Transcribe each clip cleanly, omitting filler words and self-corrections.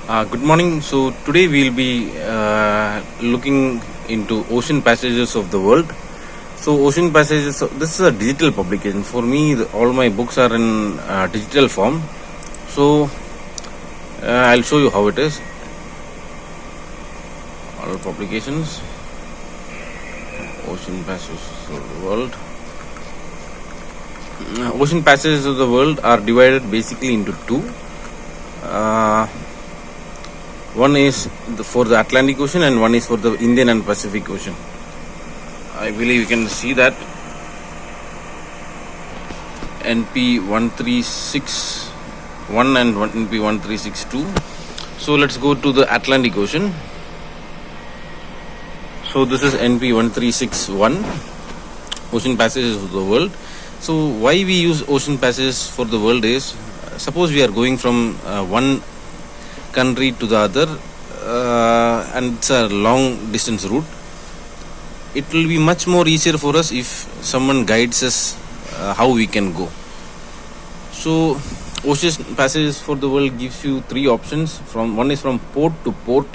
Good morning. So today we'll be looking into ocean passages of the world. So ocean passages. So this is a digital publication. For me, all my books are in digital form. So I'll show you how it is. All publications, ocean passages of the world. Ocean passages of the world are divided basically into two. One is for the Atlantic Ocean and one is for the Indian and Pacific Ocean. I believe you can see that NP 1361 and NP 1362. So let's go to the Atlantic Ocean. So this is NP 1361, ocean passages of the world. So why we use ocean passages for the world is, suppose we are going from one country to the other and it's a long distance route. It will be much more easier for us if someone guides us how we can go. So ocean passages for the world gives you three options. One is from port to port,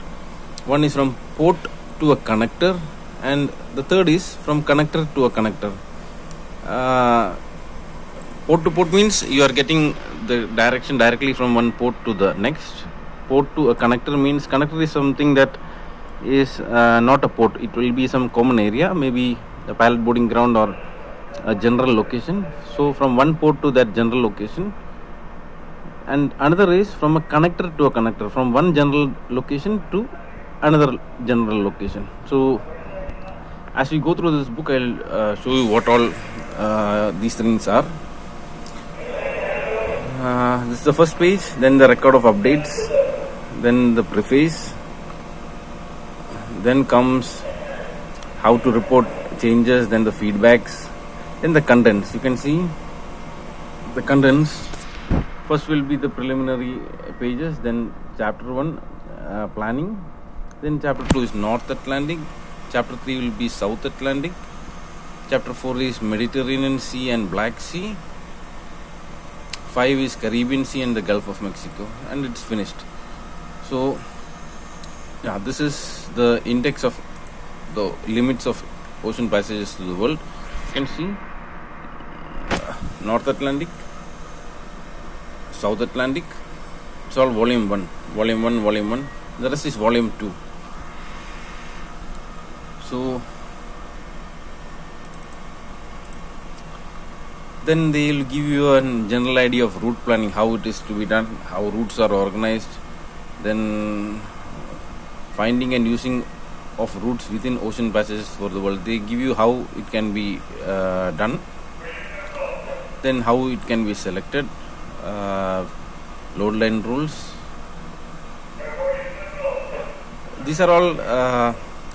one is from port to a connector, and the third is from connector to a connector. Port to port means you are getting the direction directly from one port to the next. Port to a connector means connector is something that is not a port. It will be some common area, maybe a pilot boarding ground or a general location. So from one port to that general location. And another is from a connector to a connector, from one general location to another general location. So as we go through this book, I'll show you what all these things are. This is the first page, then the record of updates, then the preface, then comes how to report changes, then the feedbacks, then the contents. You can see the contents. First will be the preliminary pages, then chapter 1 planning, then chapter 2 is North Atlantic, chapter 3 will be South Atlantic, chapter 4 is Mediterranean Sea and Black Sea, 5 is Caribbean Sea and the Gulf of Mexico, and it's finished. So yeah, this is the index of the limits of ocean passages to the world. You can see North Atlantic, South Atlantic, it's all volume 1, the rest is volume 2. So then they will give you a general idea of route planning, how it is to be done, how routes are organized, then finding and using of routes within ocean passages for the world. They give you how it can be done, then how it can be selected, load line rules. These are all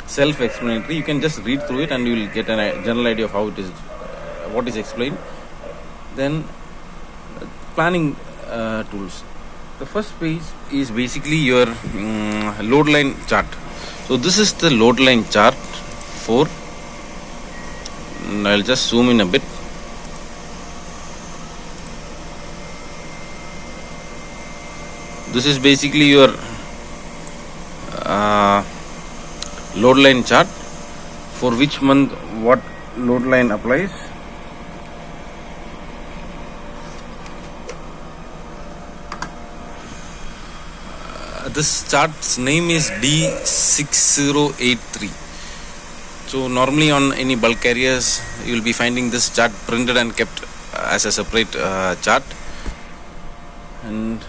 self-explanatory. You can just read through it and you will get a general idea of how it is, what is explained. Then planning tools. The first page is basically your load line chart. So this is the load line chart for, I'll just zoom in a bit. This is basically your load line chart, for which month what load line applies. This chart's name is D6083. So normally on any bulk carriers you will be finding this chart printed and kept as a separate chart. And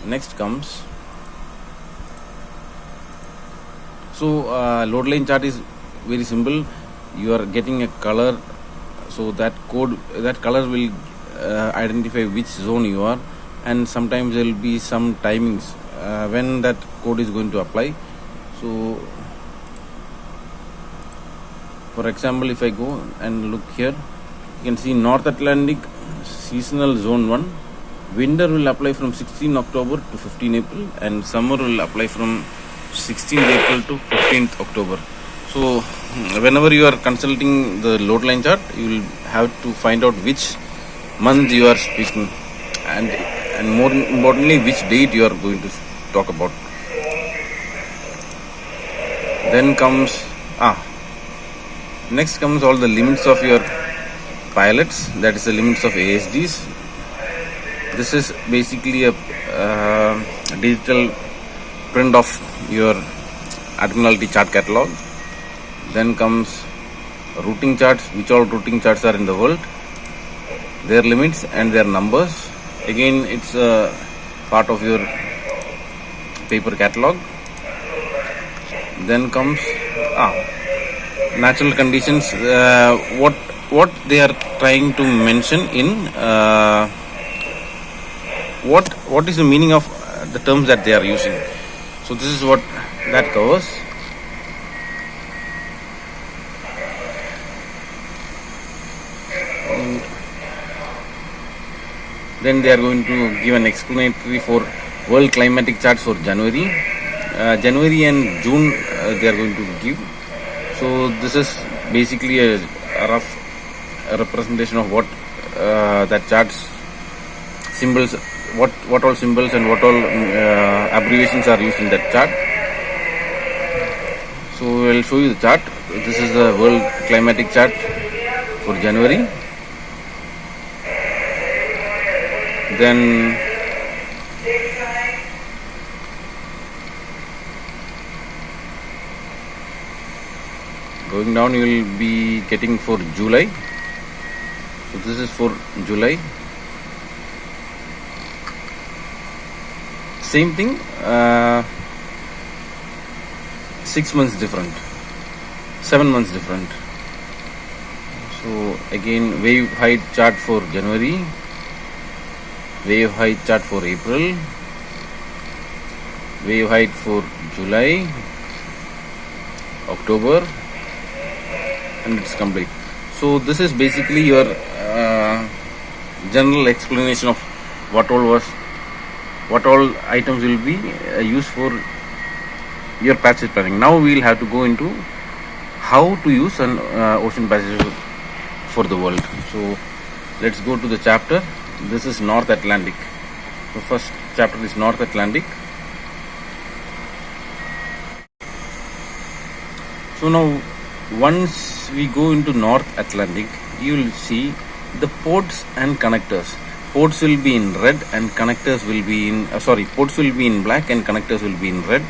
next comes, so load line chart is very simple. You are getting a color, so that color will identify which zone you are, and sometimes there will be some timings when that code is going to apply. So for example, if I go and look here, you can see North Atlantic seasonal zone 1, winter will apply from 16 October to 15 April and summer will apply from 16th April to 15th October. So whenever you are consulting the load line chart, you will have to find out which month you are speaking, and more importantly which date you are going to talk about. Then comes next comes all the limits of your pilots, that is the limits of ASDs. This is basically a digital print of your Admiralty chart catalog. Then comes routing charts, which all routing charts are in the world, their limits and their numbers. Again, it's a part of your paper catalog. Then comes natural conditions, what they are trying to mention in what is the meaning of the terms that they are using. So this is what that covers. Then they are going to give an explanatory for world climatic charts for January and June, they are going to give. So this is basically a rough representation of what that charts symbols, what all symbols and what all abbreviations are used in that chart. So I will show you the chart. This is the world climatic chart for January. Then going down, you will be getting for July. So this is for July. Same thing, 6 months different, 7 months different. So again, wave height chart for January, wave height chart for April, wave height for July, October, and it's complete. So this is basically your general explanation of what all items will be used for your passage planning. Now we will have to go into how to use an ocean passage for the world. So let's go to the chapter. This is North Atlantic. The first chapter is North Atlantic. So now once we go into North Atlantic, you will see the ports and connectors. Ports will be in red and connectors will be in ports will be in black and connectors will be in red.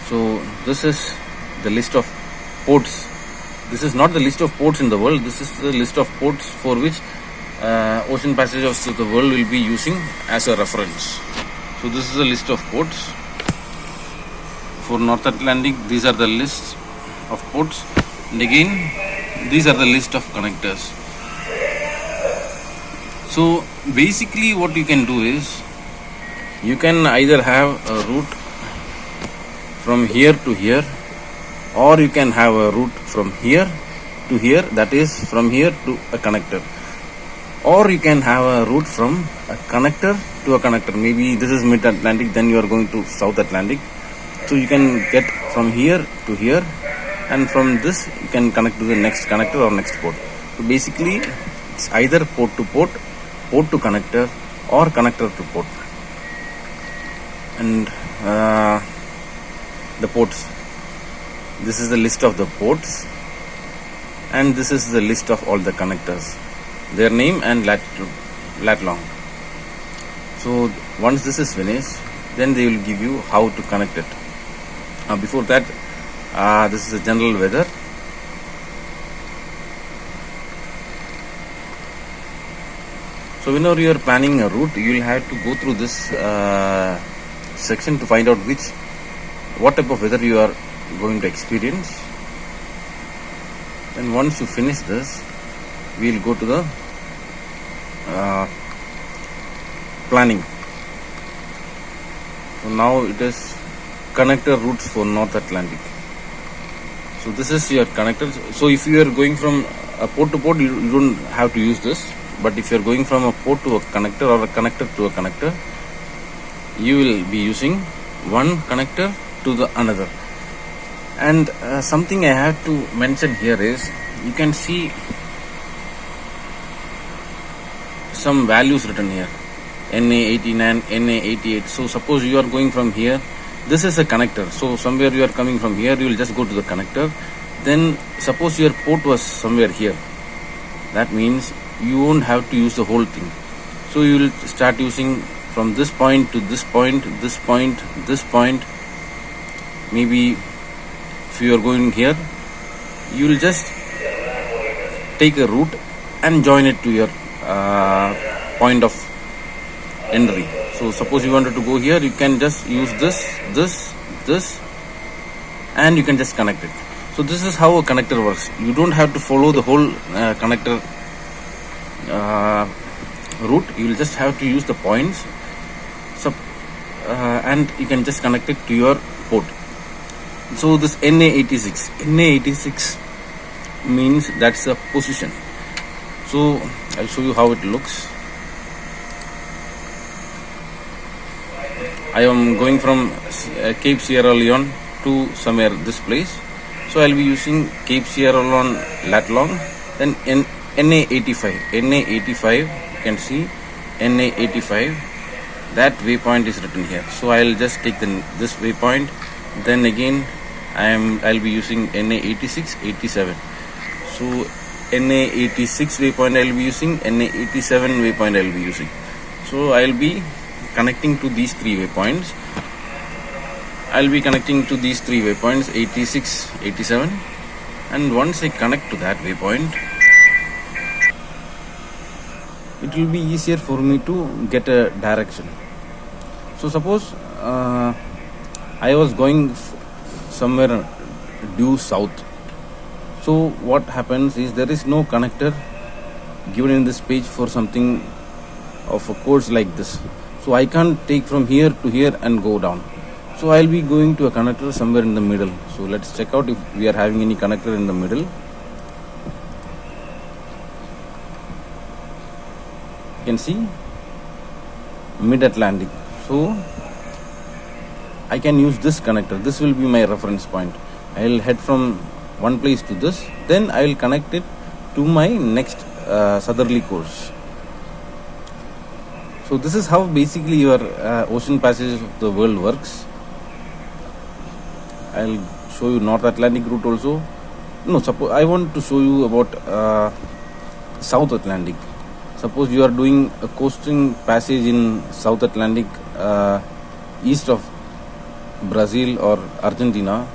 So this is the list of ports. This is not the list of ports in the world. This is the list of ports for which ocean passengers of the world will be using as a reference. So this is a list of ports for North Atlantic. These are the lists of ports, and again these are the list of connectors. So basically what you can do is, you can either have a route from here to here, or you can have a route from here to here, that is from here to a connector, or you can have a route from a connector to a connector. Maybe this is mid-Atlantic, then you are going to South Atlantic. So you can get from here to here, and from this you can connect to the next connector or next port. So basically it's either port to port, port to connector, or connector to port. And the ports, this is the list of the ports, and this is the list of all the connectors, their name and latitude, lat long. So once this is finished, then they will give you how to connect it. Before that, this is the general weather. So whenever you are planning a route, you will have to go through this section to find out what type of weather you are going to experience. And once you finish this, we will go to the planning. So now it is connector routes for North Atlantic. So this is your connector. So if you are going from a port to port, you don't have to use this. But if you are going from a port to a connector or a connector to a connector, you will be using one connector to the another. And something I have to mention here is, you can see some values written here, NA89, NA88. So suppose you are going from here This is a connector. So somewhere you are coming from here, you will just go to the connector. Then suppose your port was somewhere here. That means you won't have to use the whole thing. So you will start using from this point to this point, this point, this point. Maybe if you are going here, you will just take a route and join it to your point of entry. So suppose you wanted to go here, you can just use this, and you can just connect it. So this is how a connector works. You don't have to follow the whole connector route. You will just have to use the points, and you can just connect it to your port. So this NA86 means that's a position. So I'll show you how it looks. I am going from Cape Sierra Leone to somewhere this place. So I'll be using Cape Sierra Leone lat long. Then NA85. NA85, you can see NA85. That waypoint is written here. So I'll just take this waypoint. Then again I'll be using NA86, 87. So NA86 waypoint I'll be using, NA87 waypoint I'll be using. So I'll be connecting to these three waypoints. I'll be connecting to these three waypoints, 86, 87, and once I connect to that waypoint, it will be easier for me to get a direction. So suppose I was going somewhere due south. So what happens is there is no connector given in this page for something of a course like this. So I can't take from here to here and go down. So I'll be going to a connector somewhere in the middle. So let's check out if we are having any connector in the middle. You can see mid-Atlantic. So I can use this connector. This will be my reference point. I'll head from one place to this. Then I will connect it to my next southerly course. So this is how basically your ocean passage of the world works. I'll show you North Atlantic route also. No, suppose I want to show you about South Atlantic. Suppose you are doing a coasting passage in South Atlantic east of Brazil or Argentina.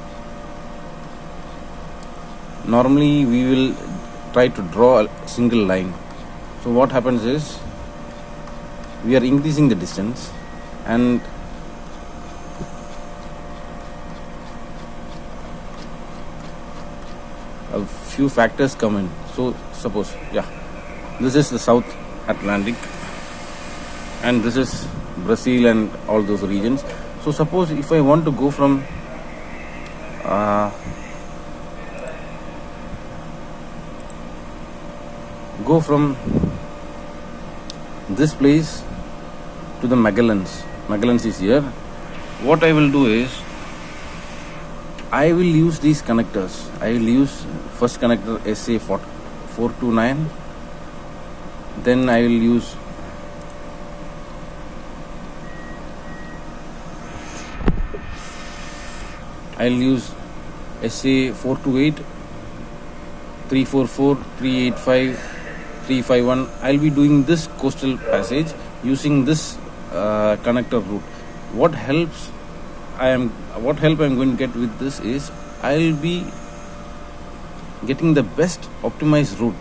Normally we will try to draw a single line. So what happens is we are increasing the distance, and a few factors come in. So suppose, this is the South Atlantic and this is Brazil and all those regions. So suppose if I want to go from this place to the Magellans is here. What I will do is I will use these connectors. I will use first connector SA429, then I will use SA428, 344, 385, 351. I'll be doing this coastal passage using this connector route. What help I'm going to get with this is I'll be getting the best optimized route.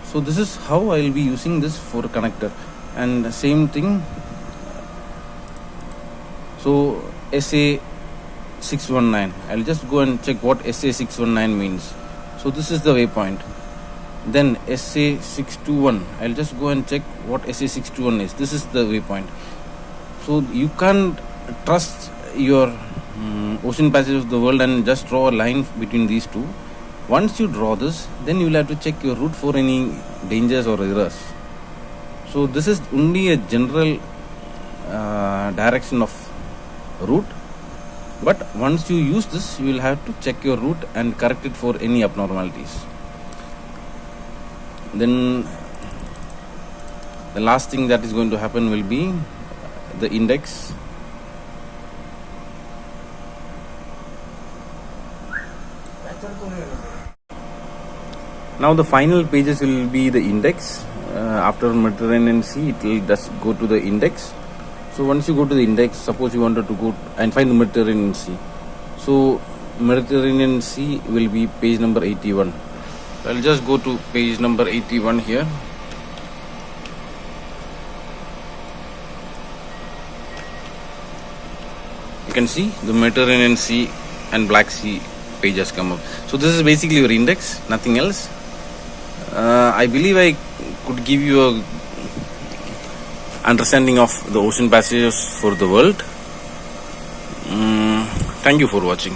So this is how I'll be using this for a connector. And the same thing, so SA619, I'll just go and check what SA619 means. So this is the waypoint. Then SA621, I'll just go and check what SA621 is. This is the waypoint. So you can't trust your ocean passage of the world and just draw a line between these two. Once you draw this, then you will have to check your route for any dangers or errors. So this is only a general direction of route, but once you use this, you will have to check your route and correct it for any abnormalities. Then the last thing that is going to happen will be the index. Now the final pages will be the index. After Mediterranean Sea, it will just go to the index. So once you go to the index, suppose you wanted to go and find the Mediterranean Sea. So Mediterranean Sea will be page number 81. I'll just go to page number 81 here. You can see the Mediterranean Sea and Black Sea page has come up. So this is basically your index, nothing else. I believe I could give you a understanding of the ocean passages for the world. Thank you for watching.